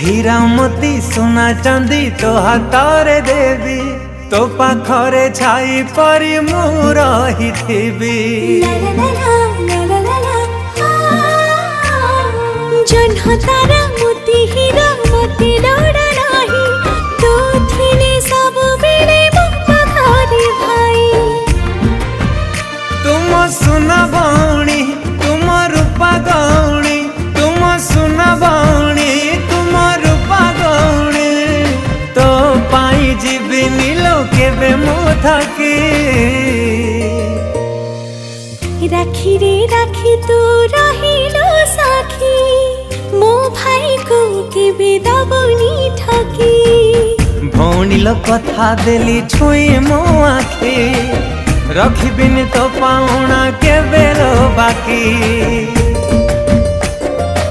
हीरा मोती सोना चांदी तो हाथरे देवी तो पाखरे छाई परी मु रहिथिबी। जन्ह तारा मोती हीरा मोती लोड़ा नाही तो थिने सब बेले मुक्ता घरे भाई। तुम सुना बणी तुम रूपा गौणी तुम सुना बणी तुम रूपा गौणी तो पाई जीविनी लोके बे मुथकी। राखी रे राखी तू रहिलो साखी मो भाई को केबे दबनी ठकी। भौणी लो कथा देली छुई मो आखी रखिबिनी तो पाउना के बेलो बाकी।